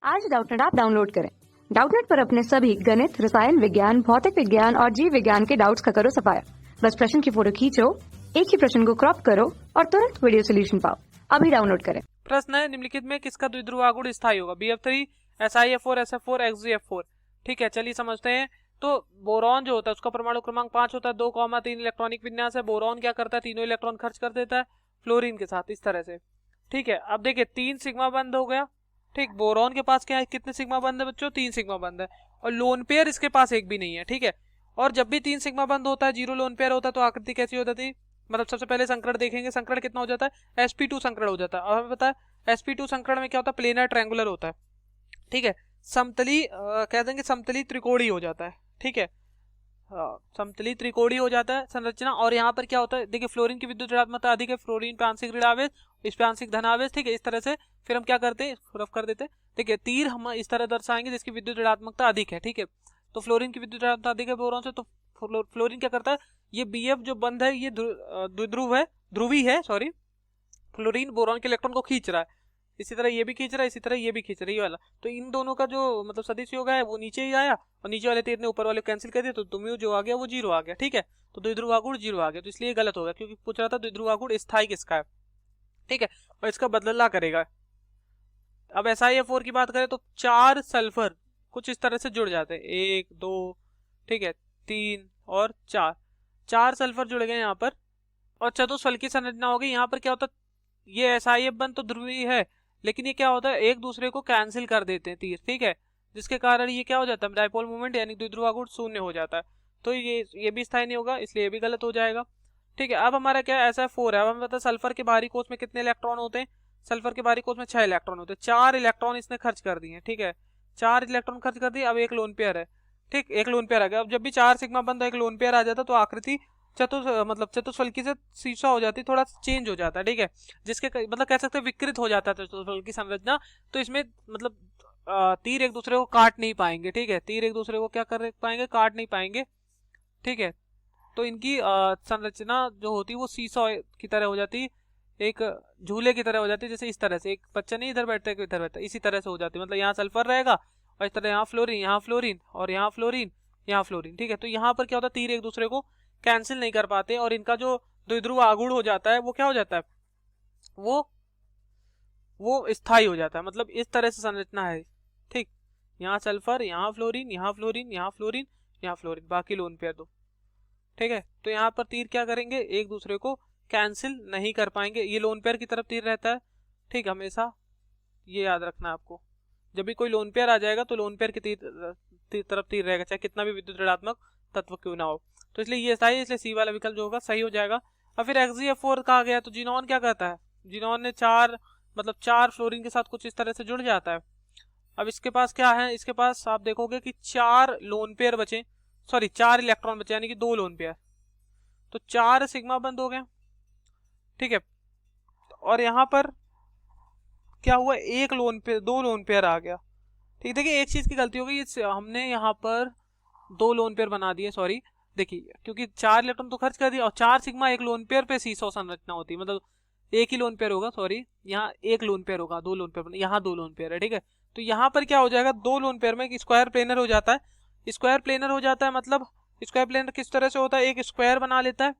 आज Doubtnut app download करें। Doubtnut पर अपने सभी गणित, रसायन विज्ञान, भौतिक विज्ञान और जीव विज्ञान के डाउट्स का करो सफाया। बस प्रश्न की फोटो खींचो, एक ही प्रश्न को क्रॉप करो और तुरंत वीडियो सोल्यूशन पाओ। अभी डाउनलोड करें। प्रश्न है, निम्नलिखित में किसका द्विध्रुव आघूर्ण स्थायी होगा? BF3, SiF4, SF4, XgF4। ठीक है, चलिए समझते हैं। तो बोरॉन जो होता है उसका परमाणु क्रमांक 5 होता है, 2,3 इलेक्ट्रॉनिक विन्यास है। बोरॉन क्या करता है? तीनों इलेक्ट्रॉन खर्च कर देता है फ्लोरीन के साथ, इस तरह से। ठीक है, अब देखिए 3 सिग्मा बंद हो गया। ठीक, बोरॉन के पास क्या है? कितने सिग्मा बंद है बच्चों? 3 सिग्मा बंद है। और लोन पेयर इसके पास एक भी नहीं है। ठीक है, और जब भी 3 सिग्मा बंद होता है, 0 लोन पेयर होता है, तो आकृति कैसी हो जाती है? मतलब सबसे पहले संकरण देखेंगे, संकरण कितना हो जाता है? sp2 संकरण हो जाता है। और हमें पता है sp2 संकरण में क्या होता है? प्लेनर ट्रायंगुलर होता है। ठीक है, समतली कह देंगे समतली त्रिकोणीय हो जाता है। ठीक है, समतली त्रिकोणीय हो जाता है संरचना। और यहाँ पर क्या होता है? देखिए फ्लोरीन की विद्युत ऋणात्मकता अधिक है, फ्लोरीन पे आंशिक ऋण आवेश, इस पे आंशिक धन आवेश। ठीक है, इस तरह से फिर हम क्या करते हैं? रफ कर देते हैं। ठीक है, तीर हम इस तरह दर्शाएंगे जिसकी विद्युत ऋणात्मकता अधिक है। ठीक है, तो फ्लोरीन की विद्युत ऋणात्मकता अधिक है बोरॉन से, तो फ्लोरीन क्या करता है? ये BF जो बंध है ये द्विध्रुव है, ध्रुवी है, सॉरी। फ्लोरीन बोरॉन के इलेक्ट्रॉन को खींच रहा है, इसी तरह ये भी खींच रहा है, इसी तरह ये भी खींच रही है वाला। तो इन दोनों का जो मतलब सदिश योग है वो नीचे ही आया, और नीचे वाले तीर ने ऊपर वाले कैंसिल कर दिया, तो तुम्हें जो आ गया वो 0 आ गया। ठीक है, तो द्विध्रुव आघूर्ण 0 आ गया, तो इसलिए गलत होगा, क्योंकि पूछ रहा था द्विध्रुव आघूर्ण स्थायी किसका है। ठीक है, और इसका बदला करेगा। अब SiF4 की बात करें तो 4 सल्फर कुछ इस तरह से जुड़ जाते हैं, 1 2, ठीक है 3 और 4 सल्फर जुड़ गए यहाँ पर, और चतुष्फल की संरचना हो गई। यहाँ पर क्या होता है? ये SiF बंध तो ध्रुवीय है, लेकिन ये क्या होता है? एक दूसरे को कैंसिल कर देते हैं तीर। ठीक है, जिसके कारण ये क्या हो जाता है? डायपोल मोमेंट यानी द्विध्रुव आघूर्ण शून्य हो जाता है। तो ये भी स्थायी नहीं होगा, इसलिए ये भी गलत हो जाएगा। ठीक है, अब हमारा क्या है? SF4 है। अब हमें पता है सल्फर के बाहरी कोष में कितने इलेक्ट्रॉन होते हैं? सल्फर के बाहरी कोष में 6 इलेक्ट्रॉन होते हैं। 4 इलेक्ट्रॉन इसने खर्च कर दिए। ठीक है, 4 इलेक्ट्रॉन खर्च कर दिए। अब एक लोन पेयर है। ठीक, एक लोन पेयर आ गया। अब जब भी 4 सिग्मा बंद एक लोन पेयर आ जाता तो आकृति चतुष्फलकी से सीसा हो जाती, थोड़ा चेंज हो जाता है। ठीक है, जिसके मतलब कह सकते हैं विकृत हो जाता है चतुष्फलक की संरचना। तो इसमें मतलब तीर एक दूसरे को काट नहीं पाएंगे। ठीक है, तीर एक दूसरे को क्या कर पाएंगे? काट नहीं पाएंगे। ठीक है, तो इनकी संरचना जो होती है वो सीसा की तरह हो जाती है, एक झूले की तरह हो जाती है। जैसे इस तरह से एक बच्चा नहीं इधर बैठता है इधर बैठता है, इसी तरह से हो जाती है। मतलब यहाँ सल्फर रहेगा और इस तरह यहाँ फ्लोरीन, यहाँ फ्लोरीन और यहाँ फ्लोरीन, यहाँ फ्लोरीन। ठीक है, तो यहाँ पर क्या होता है? तीर एक दूसरे को कैंसिल नहीं कर पाते, और इनका जो द्विध्रुव आघूर्ण हो जाता है वो क्या हो जाता है? वो स्थायी हो जाता है। मतलब इस तरह से संरचना है। ठीक, यहाँ सल्फर, यहाँ फ्लोरीन, यहाँ फ्लोरीन, यहाँ फ्लोरीन, यहाँ फ्लोरीन, बाकी लोन पेयर दो। ठीक है, तो यहाँ पर तीर क्या करेंगे? एक दूसरे को कैंसिल नहीं कर पाएंगे। ये लोन पेयर की तरफ तीर रहता है। ठीक, हमेशा ये याद रखना है आपको। जब भी कोई लोन पेयर आ जाएगा तो लोन पेयर की तरफ तीर रहेगा, चाहे कितना भी विद्युत ऋणात्मक तत्व क्यों ना हो। तो इसलिए ये सही है, इसलिए सी वाला विकल्प जो होगा सही हो जाएगा। और फिर XgF4 कहा गया, तो जिनॉन क्या करता है? जिनॉन ने 4 फ्लोरीन के साथ कुछ इस तरह से जुड़ जाता है। अब इसके पास क्या है? इसके पास आप देखोगे कि 4 लोन पेयर बचे, सॉरी 4 इलेक्ट्रॉन बचे, यानी कि 2 लोन पेयर, तो 4 सिग्मा बंद हो गए। ठीक है, और यहाँ पर क्या हुआ? 2 लोन पेयर आ गया। ठीक, देखिए एक चीज की गलती हो गई, हमने यहाँ पर 2 लोन पेयर बना दिए, सॉरी। देखिए क्योंकि 4 इलेक्ट्रॉन तो खर्च कर दिया, और 4 सिग्मा एक लोन पेयर पे सीसो संरचना होती है, मतलब एक ही लोन पेयर होगा, सॉरी यहाँ एक लोन पेयर होगा, 2 लोन पेयर, यहाँ 2 लोन पेयर है। ठीक है, तो यहाँ पर क्या हो जाएगा? 2 लोन पेयर में स्क्वायर प्लेनर हो जाता है। स्क्वायर प्लेनर हो जाता है मतलब स्क्वायर प्लेनर किस तरह से होता है? एक स्क्वायर बना लेता है,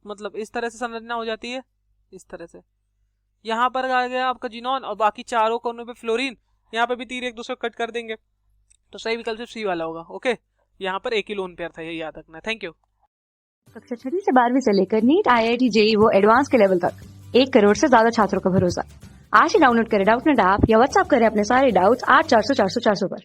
मतलब इस तरह से संरचना हो जाती है, इस तरह से। यहाँ पर आ गया आपका जिनॉन, और बाकी चारों कोनों पे फ्लोरीन। यहाँ पे भी तीर एक दूसरे को कट कर देंगे, तो सही विकल्प सिर्फ सी वाला होगा। ओके, यहाँ पर एक ही लोन पेयर था, ये याद रखना। Thank you. कक्षा 6 से 12वीं से लेकर नीट, IIT, JEE वो एडवांस के लेवल तक 1 करोड़ से ज्यादा छात्रों का भरोसा। आज ही डाउनलोड करें डाउटनेट ऐप या व्हाट्सएप करें अपने सारे डाउट्स 8400 400 400 पर।